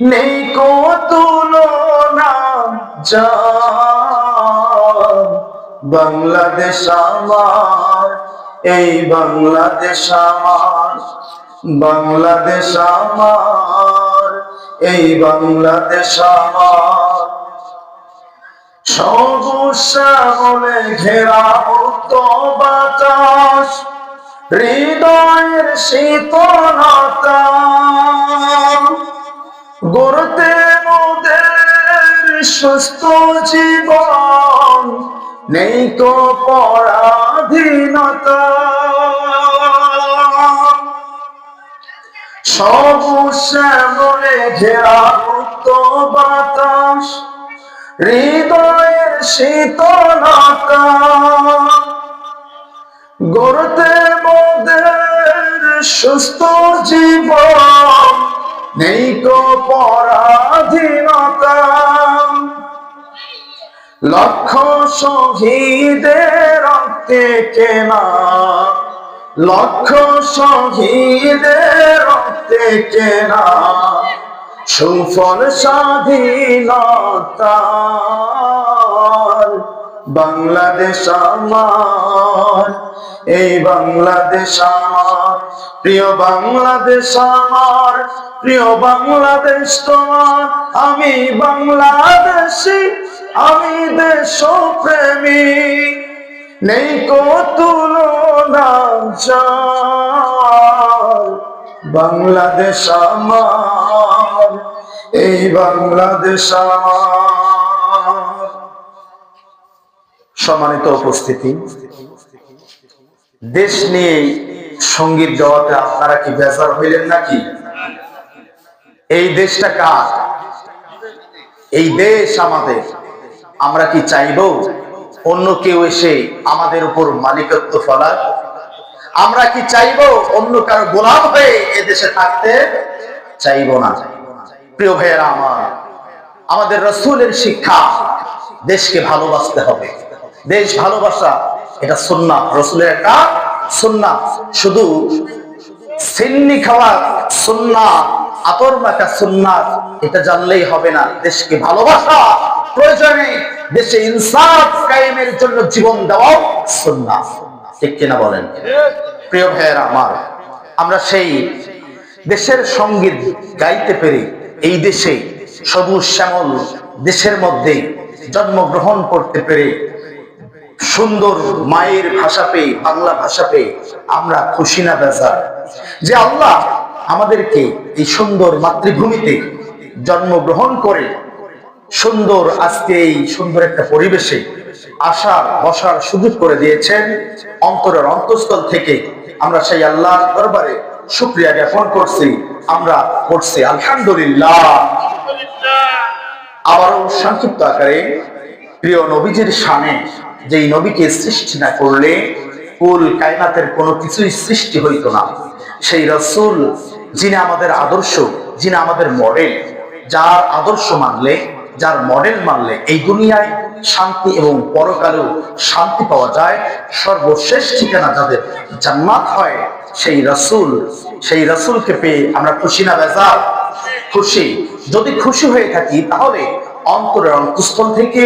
নেই কো তুলনা যার। বাংলাদেশ আমার, এই বাংলাদেশ আমার, বাংলাদেশ আমার, এই বাংলাদেশ আমার। সবুজ শ্যামলে ঘেরা মুক্ত বাতাস, হৃদয়ের শীতলতা, গড়তে মোদের সুস্থ জীবন, নেই কো পরাধীনতা। সবুজ শ্যামলে ঘেরা মুক্ত বাতাস, হৃদয়ের শীতলতা, গড়তে মোদের সুস্থ জীবন, নেই কো পরাধীনতা। লক্ষ শহীদের রক্তে কেনা, লক্ষ শহীদের রক্তে কেনা সুফল স্বাধীনতার। বাংলাদেশ আমার, এই বাংলাদেশ আমার, প্রিয় বাংলাদেশ আমার, প্রিয় বাংলাদেশ তোমার। আমি বাংলাদেশী, আমি দেশপ্রেমী, নেই কো তুলনা যার। বাংলাদেশ আমার, এই বাংলাদেশ আমার। সম্মানিত উপস্থিতি, দেশ নিয়ে সঙ্গীত গাওয়াতে আপনারা কি বেজার হইলেন নাকি? এই দেশটা কার? এই দেশ আমাদের। আমরা কি চাইবো অন্য কেউ এসে আমাদের উপর মালিকত্ব ফলাক? আমরা কি চাইবো অন্য কারো গোলাম হয়ে এদেশে থাকতে? চাইবো না। প্রিয় ভাইয়েরা আমার, আমাদের রাসূলের শিক্ষা, দেশকে ভালোবাসতে হবে। দেশ ভালোবাসা এটা সুন্নাত, রাসূলের একটা সুন্নাত। শুধু সিন্নি খাওয়া সুন্নাত, আতর মাখা সুন্নাত এটা জানলেই হবে না। দেশকে ভালোবাসা প্রয়োজনে দেশে ইনসাফ কায়েমের জন্য জীবন দেওয়া সুন্নাত। ঠিক কিনা বলেন? প্রিয় ভাইয়েরা আমার, আমরা সেই দেশের সঙ্গীত গাইতে পেরে এই দেশে সবুজ শ্যামল দেশের মধ্যে জন্মগ্রহণ করতে পেরে সুন্দর মায়ের ভাষা পেয়ে, বাংলা ভাষা পেয়ে আমরা খুশি না বেজার? যে আল্লাহ আমাদেরকে এই সুন্দর মাতৃভূমিতে জন্মগ্রহণ করে সুন্দর আজকে এই সুন্দর একটা পরিবেশে আসার বসার সুযোগ করে দিয়েছেন। অন্তরের অন্তঃস্থল থেকে আমরা সেই আল্লাহর দরবারে শুকরিয়া জ্ঞাপন করছি। আমরা করছি আলহামদুলিল্লাহ। আবারও সংক্ষিপ্ত আকারে প্রিয় নবীজির শানে, যেই নবীকে সৃষ্টি না করলে কুল কায়নাতের কোনো কিছুই সৃষ্টি হইতো না, সেই রাসূল যিনি আমাদের আদর্শ, যিনি আমাদের মডেল, যার আদর্শ মানলে, যার মডেল মানলে এই দুনিয়ায় শান্তি এবং পরকালেও শান্তি পাওয়া যায়, সর্বশেষ ঠিকানা যাদের জান্নাত হয়, সেই রাসূল, সেই রাসূলকে পেয়ে আমরা খুশি না বেজার? খুশি। যদি খুশি হয়ে থাকি তাহলে অন্তরের অন্তঃস্থল থেকে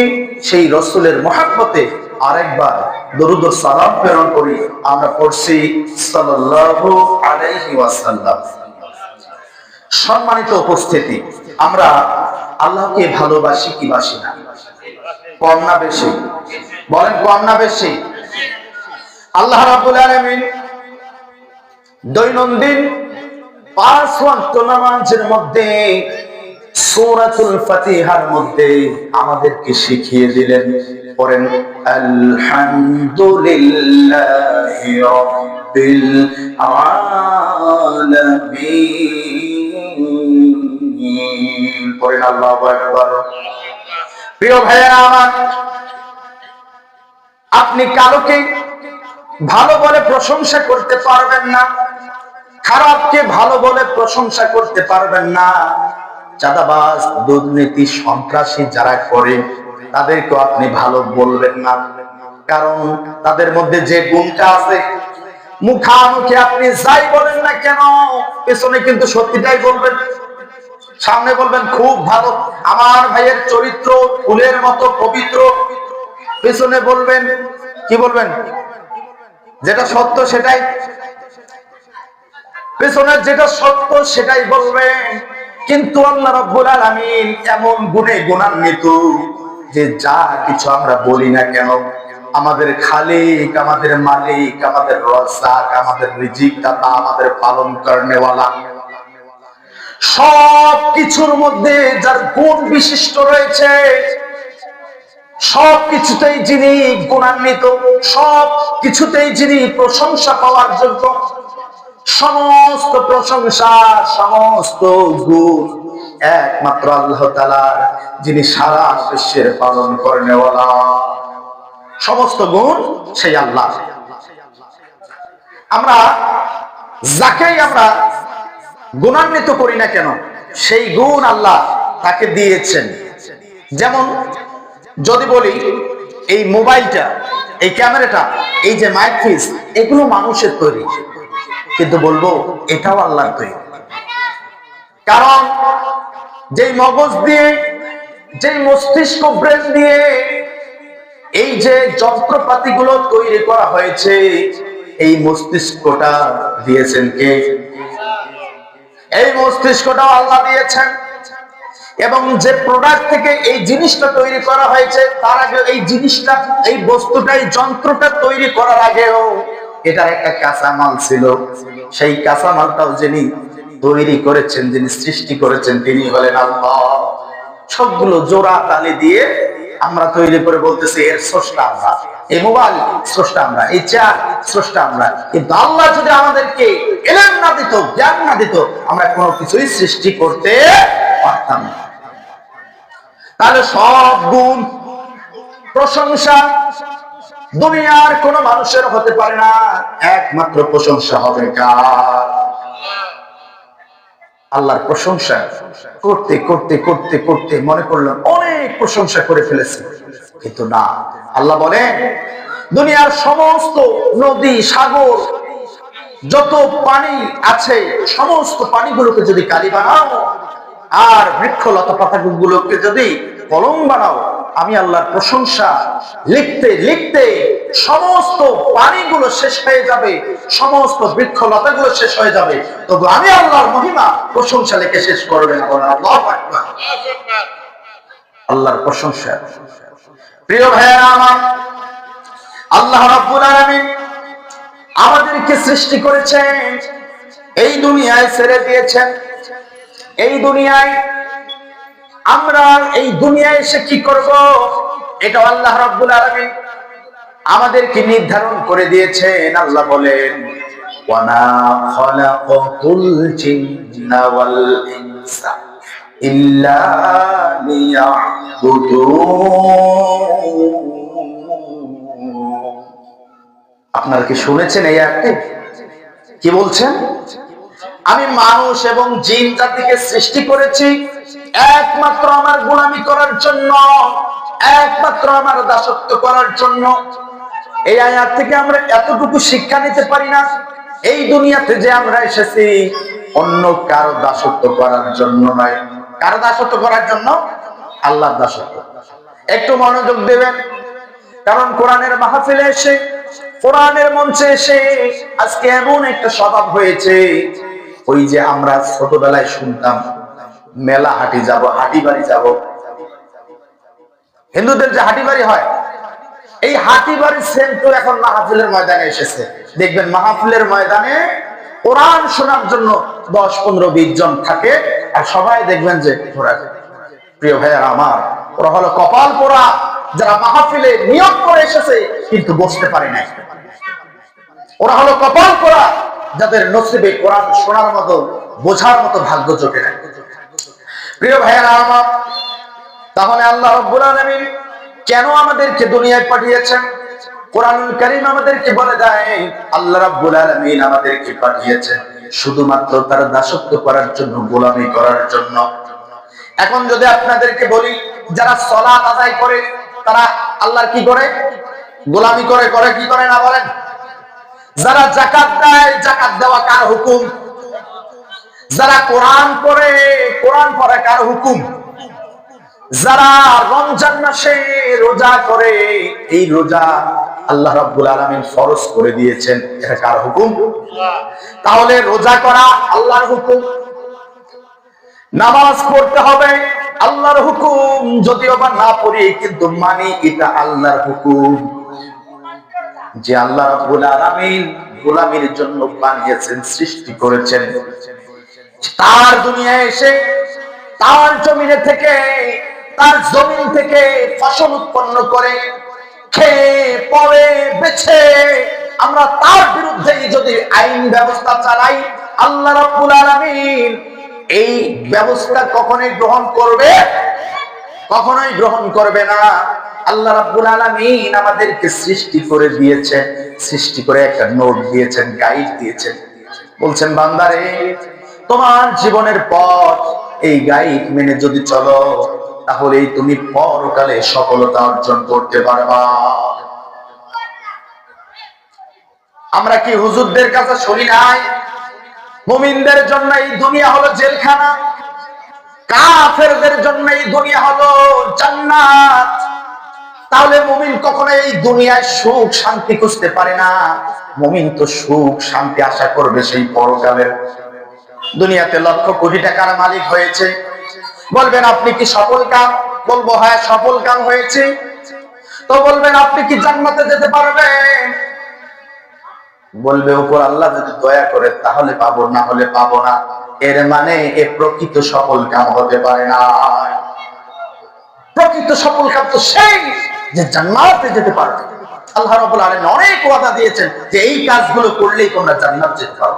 সেই রাসূলের মহব্বতে আরেকবার দরুদ ও সালাম প্রেরণ করি। আমরা পড়ছি সাল্লাল্লাহু আলাইহি ওয়াসাল্লাম। সম্মানিত উপস্থিতি, আমরা আল্লাহকে ভালোবাসি কি বাসি না? কম না বেশি? বলেন কম না বেশি? আল্লাহ রাব্বুল আলামিন দৈনন্দিন 5 ওয়াক্ত নামাজের মধ্যে সূরাতুল ফাতিহার মধ্যে আমাদেরকে শিখিয়ে দিলেন, পড়েন আলহামদুলিল্লাহি রাব্বিল আলামিন। পড়েন আল্লাহু আকবার। প্রিয় ভাইয়েরা আমার, আপনি কাউকে ভালো বলে প্রশংসা করতে পারবেন না, খারাপকে ভালো বলে প্রশংসা করতে পারবেন না। চাঁদাবাজ, দুর্নীতি, সন্ত্রাসী যারা করে তাদেরকে আপনি ভালো বলবেন না, কারণ তাদের মধ্যে যে গুণটা আছে, মুখামুখি আপনি যাই বলেন না কেন, পেছনে কিন্তু সত্যিটাই বলবেন। সামনে বলবেন খুব ভালো, আমার ভাইয়ের চরিত্র ফুলের মতো পবিত্র, পেছনে বলবেন কি বলবেন? যেটা সত্য সেটাই, পেছনের যেটা সত্য সেটাই বলবেন। কিন্তু আল্লাহ রাব্বুল আলামিন এমন গুণে গুণান্বিত যে যা কিছু আমরা বলি না কেন, আমাদের খালিক, আমাদের মালিক, আমাদের রাজ্জাক, আমাদের রিজিক দাতা, আমাদের পালন করেনেওয়ালা, সব কিছুর মধ্যে যার গুণ বিশিষ্ট রয়েছে, সব কিছুতেই যিনি গুণান্বিত, সব কিছুতেই যিনি প্রশংসা পাওয়ার যোগ্য, সমস্ত প্রশংসা, সমস্ত গুণ একমাত্র আল্লাহ তাআলার, যিনি সারা বিশ্বের পালন করেনেওয়ালা। সমস্ত গুণ সেই আল্লাহ। আমরা যাকেই আমরা গুণান্বিত করি না কেন, সেই গুণ আল্লাহ তাকে দিয়েছেন। যেমন যদি বলি এই মোবাইলটা, এই ক্যামেরাটা, এই যে মাইকপিস, এগুলো মানুষের তৈরি, কিন্তু বলবো এটাও আল্লাহর তৈরি। কারণ যেই মগজ দিয়ে, যেই মস্তিষ্ক, ব্রেন দিয়ে এই যে যন্ত্রপাতিগুলো তৈরি করা হয়েছে, এই মস্তিষ্কটা দিয়েছেন কে? এই মস্তিষ্কটাও আল্লাহ দিয়েছেন। এবং যে প্রোডাক্ট থেকে এই জিনিসটা তৈরি করা হয়েছে, তার আগে এই জিনিসটা, এই বস্তুটা, এই যন্ত্রটা তৈরি করার আগেও এটার একটা কাঁচামাল ছিল। সেই কাঁচামালটাও যিনি তৈরি করেছেন, যিনি সৃষ্টি করেছেন, তিনি হলেন আল্লাহ। সবগুলো জোড়া তালি দিয়ে আমরা তৈরি করে বলতেছি এর স্রষ্টা আমরা, এই মোবাইল স্রষ্টা আমরা, এই চেয়ার স্রষ্টা আমরা। কিন্তু আল্লাহ যদি আমাদেরকে ইলম না দিত, জ্ঞান না দিত, আমরা কোনো কিছুই সৃষ্টি করতে পারতাম না। তাহলে সব গুণ, প্রশংসা দুনিয়ার কোন মানুষের হতে পারে না, একমাত্র প্রশংসা হবে কার? আল্লাহর প্রশংসা করতে করতে করতে করতে মনে করলাম অনেক প্রশংসা করে ফেলেছি, কিন্তু না। আল্লাহ বলেন দুনিয়ার সমস্ত নদী, সাগর, যত পানি আছে, সমস্ত পানিগুলোকে যদি কালি বানাও, আর বৃক্ষ লতা পাতাগুলোকে যদি কলম বানাও, আমি আল্লাহর প্রশংসা লিখতে লিখতে সমস্ত পানিগুলো শেষ হয়ে যাবে, সমস্ত বৃক্ষ লতাগুলো শেষ হয়ে যাবে, তবু আমি আল্লাহর মহিমা প্রশংসা লিখে শেষ করবে না। বলেন আল্লাহু আকবার। আল্লাহর প্রশংসা। প্রিয় ভাইয়েরা আমার, আল্লাহ রাব্বুল আলামিন আমাদেরকে সৃষ্টি করেছেন, এই দুনিয়ায় ছেড়ে দিয়েছেন। এই দুনিয়ায় আমরা, এই দুনিয়ায় এসে কি করব, এটা আল্লাহ রাব্বুল আলামিন আমাদেরকে নির্ধারণ করে দিয়েছেন। আল্লাহ বলেন ওয়ামা খালাকাতুল জিন্না ওয়াল ইনসা ইল্লা লিয়াবুদুন। আপনারা কি শুনেছেন এই আয়াতটি? কি বলছেন? আমি মানুষ এবং জিন জাতিকে সৃষ্টি করেছি একমাত্র আমার গোলামি করার জন্য, একমাত্র আমার দাসত্ব করার জন্য। এই আয়াত থেকে আমরা এতটুকু শিক্ষা নিতে পারি না, এই দুনিয়াতে যে আমরা এসেছি অন্য কারো দাসত্ব করার জন্য নয়। কারো দাসত্ব করার জন্য? আল্লাহর দাসত্ব। একটু মনোযোগ দেবেন, কারণ কোরআনের মাহফিলে এসে, কোরআনের মঞ্চে এসে আজকে এমন একটা স্বভাব হয়েছে, ওই যে আমরা ছোটবেলায় শুনতাম মেলা হাটি যাব, হাটি বাড়ি যাব, হিন্দুদের যে হাটি বাড়ি হয়, এই হাটি বাড়ির সেন্ট এখন মাহফিলের ময়দানে এসেছে। দেখবেন মাহফিলের ময়দানে কোরআন শোনার জন্য 10, 15, 20 জন থাকে, আর সবাই দেখবেন যে ঘোরা যায়। প্রিয় ভাইয়ারা আমার, ওরা হলো কপাল পোড়া, যারা মাহফিলে নিয়ত করে এসেছে কিন্তু বসতে পারে নাই। ওরা হলো কপাল পোড়া, যাদের নসিবে কোরআন শোনার মতো, বোঝার মতো ভাগ্য জোটে নাই। প্রিয় ভাইয়ারা আমার, তাহলে আল্লাহ রাব্বুল আলামিন কেন আমাদেরকে দুনিয়ায় পাঠিয়েছেন? কোরআনুল কারীম আমাদেরকে বলে দেয় আল্লাহ রাব্বুল আলামিন আমাদেরকে পাঠিয়েছেন শুধুমাত্র তার দাসত্ব করার জন্য, গোলামি করার জন্য। এখন যদি আপনাদেরকে বলি, যারা সালাত আদায় করে তারা আল্লাহর কি করে? গোলামি করে। করে কি করে না বলেন? যারা যাকাত দেয়, যাকাত দেওয়া কার হুকুম? যারা কোরআন পড়ে, কোরআন পড়া কার হুকুম? যারা রমজান মাসে রোজা করে, এই রোজা আল্লাহ রাব্বুল আলামিন ফরজ করে দিয়েছেন, এটা কার হুকুম? তাহলে রোজা করা আল্লাহর হুকুম, নামাজ পড়তে হবে আল্লাহর হুকুম, যদিও বা না পড়ি কিন্তু মানি এটা আল্লাহর হুকুম, যে আল্লাহ রাব্বুল আলামিন গোলামীর জন্য বানিয়েছেন, সৃষ্টি করেছেন। তার দুনিয়ায় এসে তার জমিনে থেকে, তার জমিন থেকে ফসল উৎপন্ন করে খেয়ে পরে বেছে আমরা তার বিরুদ্ধে যদি আইন ব্যবস্থা চালাই, আল্লাহ রাব্বুল আলামিন এই ব্যবস্থা কখনোই গ্রহণ করবে? কখনোই গ্রহণ করবে না। আল্লাহ রাব্বুল আলামিন আমাদেরকে সৃষ্টি করে দিয়েছেন, সৃষ্টি করে একটা নোট দিয়েছেন, গাইড দিয়েছেন, বলছেন বান্দারে তোমার জীবনের পথ এই গাইড মেনে যদি চলো, তাহলেই তুমি পরকালে সফলতা অর্জন করতে পারবা। আমরা কি হুজুরদের কাছে শুনি নাই মুমিনদের জন্য এই দুনিয়া হলো জেলখানা, কাফেরদের জন্য এই দুনিয়া হলো জান্নাত? তাহলে মুমিন কখনো এই দুনিয়ায় সুখ শান্তি খুঁজতে পারে না। মুমিন তো সুখ শান্তি আশা করবে সেই পরকালের। দুনিয়াতে লক্ষ কোটি টাকার মালিক হয়েছে, বলবেন আপনি কি সফল কাম? বলবো হ্যাঁ সফল কাম হয়েছে। তো বলবেন আপনি কি জান্নাতে যেতে পারবেন? বলবে উপর আল্লাহ যদি দয়া করে তাহলে পাবো, না হলে পাবো না। এর মানে এ প্রকৃত সফল কাম হতে পারে না। প্রকৃত সফল কাম তো সেই যে জান্নাতে যেতে পারবে। আল্লাহ রাব্বুল আলামিন অনেক ওয়াদা দিয়েছেন যে এই কাজগুলো করলেই তোমরা জান্নাত যেতে পারো,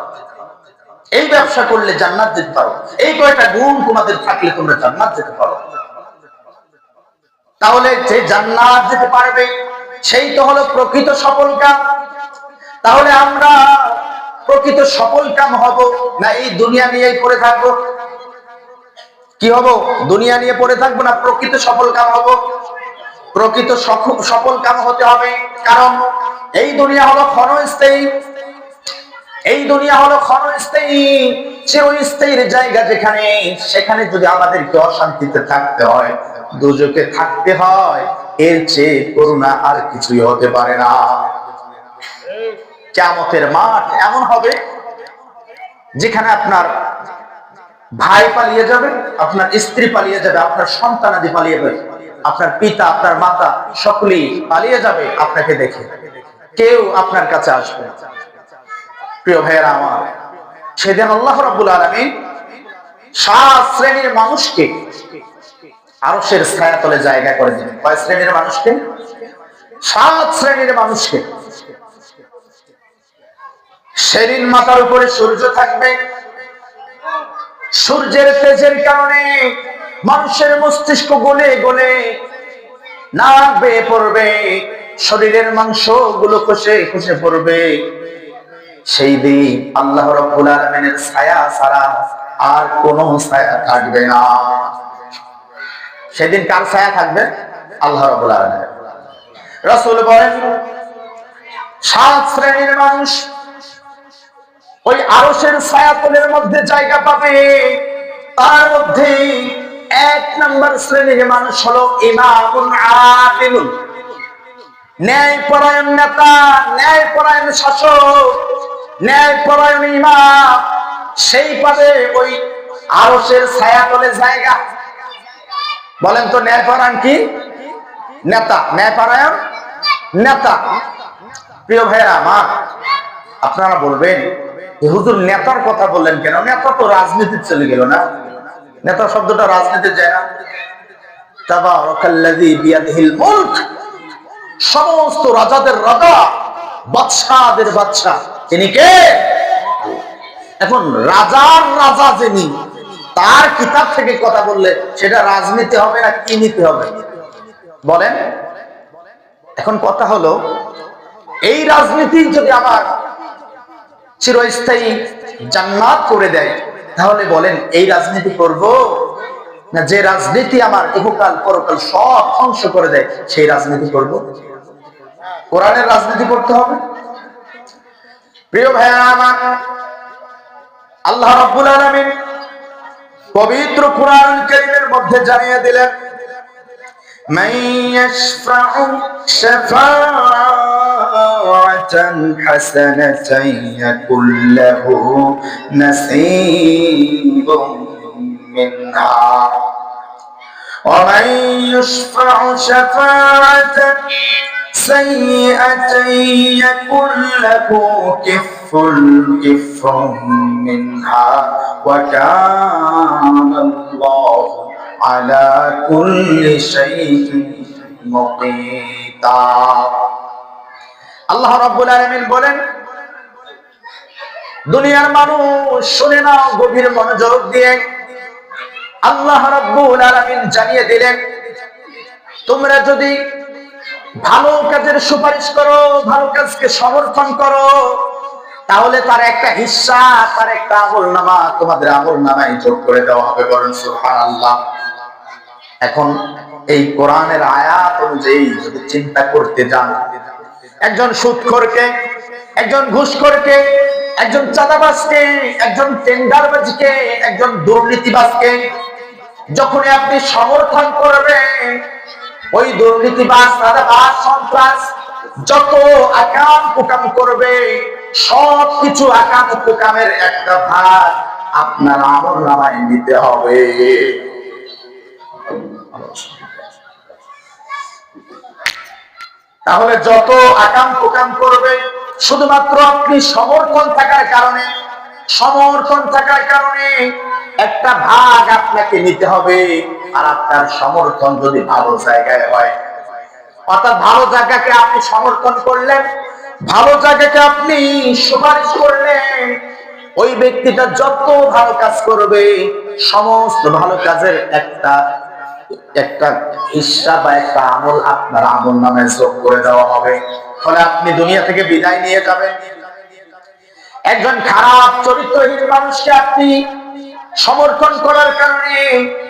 এই ব্যবসা করলে জান্নাত যেতে পারো, এই কয়টা গুণ তোমাদের থাকলে তোমরা জান্নাত যেতে পারো। তাহলে যে জান্নাত যেতে পারবে সেই তো হলো প্রকৃত সফল কাম। তাহলে আমরা প্রকৃত সফল কাম হব না এই দুনিয়া নিয়েই পড়ে থাকবো? কি হব? দুনিয়া নিয়ে পড়ে থাকবো না প্রকৃত সফল কাম হব? প্রকৃত সফল কাম হতে হবে, কারণ এই দুনিয়া হলো ক্ষণস্থায়ী। এই দুনিয়া হলো ক্ষণস্থায়ী, চিরস্থায়ীর জায়গা যেখানে, সেখানে যদি আমাদেরকে অশান্তিতে থাকতে হয়, দুজকে থাকতে হয়, এর চেয়ে করুণা আর কিছুই হতে পারে না। কিয়ামতের মাঠ এমন হবে যেখানে আপনার ভাই পালিয়ে যাবে, আপনার স্ত্রী পালিয়ে যাবে, আপনার সন্তানাদি পালিয়ে যাবে, আপনার পিতা আপনার মাতা সকলেই পালিয়ে যাবে আপনাকে দেখে, কেউ আপনার কাছে আসবে না। প্রিয় ভাইয়েরা আমার, সেদিন আল্লাহ রাব্বুল আলামিন 7 শ্রেণীর মানুষকে আরশের ছায়াতলে জায়গা করে দিবেন। কয় শ্রেণীর মানুষকে? 7 শ্রেণীর মানুষকে। সেদিন মাথার উপরে সূর্য থাকবে, সূর্যের তেজের কারণে মানুষের মস্তিষ্ক গলে গলে নাক বেয়ে পড়বে, শরীরের মাংস গুলো খসে খসে পড়বে। সেই দিন আল্লাহ রাব্বুল আলামিনের ছায়া ছাড়া আর কোন ছায়া থাকবে না। সেদিন কার ছায়া থাকবে? আল্লাহ রাব্বুল আলামিনের। রাসূল বলেন 7 শ্রেণীর মানুষ ওই আরশের ছায়াতলের মধ্যে জায়গা পাবে। তার মধ্যে 1 নম্বর শ্রেণীর মানুষ হলো ইমামুন আদিলুন, ন্যায়পরায়ণ নেতা, ন্যায়পরায়ণ শাসক, ন্যায়পরায়ণ ইমাম। সেই পাবে ওই আরশের ছায়াতলে জায়গা। বলেন তো ন্যায়পরায়ণ কি? নেতা। ন্যায়পরায়ণ নেতা। প্রিয় ভাইরা আমার, আপনারা বলবেন হুজুর নেতার কথা বললেন কেন? নেতা তো রাজনীতি চলে গেল না? নেতা শব্দটা রাজনীতি যায় না? তাবারাকাল্লাযী বিয়াদিহিল মুলক, সমস্ত রাজাদের রাজা, বাদশাদের বাদশা, তিনি কে? এখন রাজার রাজা যিনি, তার কিতাব থেকে কথা বললে সেটা রাজনীতি হবে না কি নীতি হবে? বলেন। এখন কথা হলো, এই রাজনীতি যদি আমার চিরস্থায়ী জান্নাত করে দেয়, তাহলে বলেন এই রাজনীতি করব না যে রাজনীতি আমার ইহকাল পরকাল সব ধ্বংস করে দেয় সেই রাজনীতি করব? কোরআনের রাজনীতি করতে হবে। প্রিয় ভাইরা আমার, আল্লাহ রাব্বুল আলামিন পবিত্র কুরআনুল কারীমের মধ্যে জানিয়ে দিলেন, মান ইয়াশফাউ শাফাআতান হাসানাতান ইয়াকুল লাহু নাসীবুম মিনহা ওয়া মান ইয়াশফাউ শাফাআতান সাইয়্যাতান ইয়াকুল লাহু কিফরুন মিনহা ওয়া কানা আল্লাহু আলা কুল্লি শাইইন মুকিতা। আল্লাহ রাব্বুল আলামিন বলেন, দুনিয়ার মানুষ শুনে নাও গভীর মনোযোগ দিয়ে। আল্লাহ রাব্বুল আলামিন জানিয়ে দিলেন, তোমরা যদি ভালো কাজের সুপারিশ করো, ভালো কাজকে সমর্থন করো, তাহলে তার একটা হিস্সা, তার একটা আমলনামা তোমাদের আমলনামায় যোগ করে দেওয়া হবে। বলেন সুবহানাল্লাহ। এখন এই কোরআনের আয়াত অনুযায়ী যদি চিন্তা করতে যান, একজন সুদখোরকে, একজন ঘুষখোরকে, একজন চাঁদাবাজকে, একজন টেন্ডারবাজকে, একজন দুর্নীতিবাজকে যখনই আপনি সমর্থন করবেন, ওই দুর্নীতিবাজ, চাঁদাবাজ, সন্ত্রাস যত আকাম কুকাম করবে, সবকিছু আকাম কুকামের একটা ভাগ আপনার আমলনামায় নিতে হবে। তাহলে যত আকাম কুকাম করবে, শুধুমাত্র আপনি সমর্থন থাকার কারণে একটা ভাগ আপনাকে নিতে হবে। আর আপনার সমর্থন যদি ভালো জায়গায় হয়, অর্থাৎ ভালো জায়গাকে আপনি সমর্থন করলেন, ভালো জায়গাকে আপনি সুপারিশ করলেন, ওই ব্যক্তিটা যত ভালো কাজ করবে, সমস্ত ভালো কাজের একটা হিস্সা বা একটা আমল আপনার আমলনামায় যোগ করে দেওয়া হবে। ফলে আপনি দুনিয়া থেকে বিদায় নিয়ে যাবেন। একজন খারাপ চরিত্রহীন মানুষকে আপনি সমর্থন করার কারণে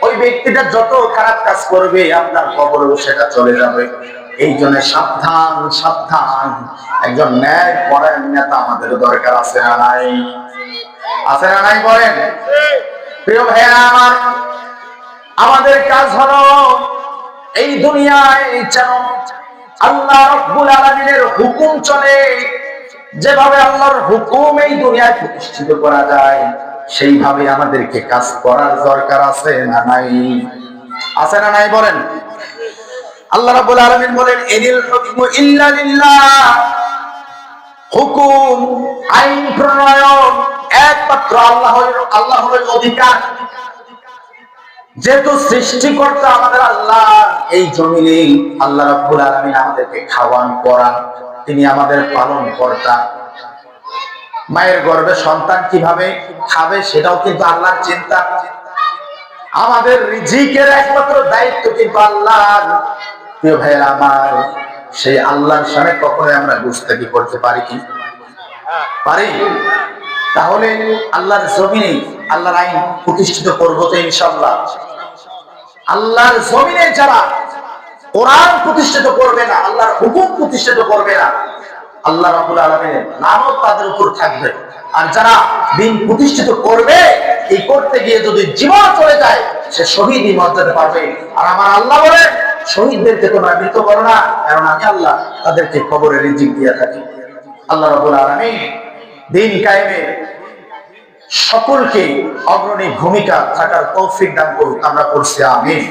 ওই ব্যক্তিটা যত খারাপ কাজ করবে, আপনার কবরেও সেটা চলে যাবে। এই জন্য সাবধান সাবধান, একজন ন্যায় পরায়ণ নেতা আমাদের দরকার আছে না নাই? আছে না নাই বলেন? প্রিয় ভাইরা আমার, আমাদের কাজ হলো এই দুনিয়ায় যেন আল্লাহ রাব্বুল আলামিনের হুকুম চলে, যেভাবে আল্লাহর হুকুম এই দুনিয়ায় প্রতিষ্ঠিত করা যায়, সেইভাবে আমাদেরকে কাজ করার দরকার আছে না নাই? আছে না নাই বলেন? আল্লাহ রাব্বুল আলামিন বলেন, ইনিল হুকমু ইল্লা লিল্লাহ, হুকুম আইন প্রণয়ন একমাত্র আল্লাহর অধিকার। যেহেতু সৃষ্টিকর্তা আমাদের আল্লাহ, এই জমিনে আল্লাহ রাব্বুল আলামিন আমাদেরকে খাওয়ান পরান, তিনি আমাদের পালন কর্তা। মায়ের গর্ভে সন্তান কিভাবে খাবে সেটাও কিন্তু আল্লাহর চিন্তা। আমাদের রিজিকের একমাত্র দায়িত্ব কিন্তু আল্লাহর। প্রিয় ভাইয়েরা আমার, সেই আল্লাহর সামনে কখনোই আমরা গুস্তাখি করতে পারি কি? পারি? তাহলে আল্লাহর জমিনে আল্লাহর আইন প্রতিষ্ঠিত করবো তো ইনশাআল্লাহ। আল্লাহর জমিনে যারা কোরআন প্রতিষ্ঠিত করবে না, আল্লাহর হুকুম প্রতিষ্ঠিত করবে না, আল্লাহ রাব্বুল আলামিনের লানত তাদের উপর থাকবে। আর যারা দিন প্রতিষ্ঠিত করবে, এই করতে গিয়ে যদি জীবন চলে যায়, সে শহীদই মর্যাদা পাবে। আর আমার আল্লাহ বলে, শহীদদেরকে তোমরা মৃত করো না, কারণ আমি আল্লাহ তাদেরকে কবরে রিজিক দিয়ে থাকি। আল্লাহ রাব্বুল আলামিন দিন কায়েমে সকলকে অগ্রণী ভূমিকা থাকার তৌফিক দান করুক। আমরা করছি আমিন।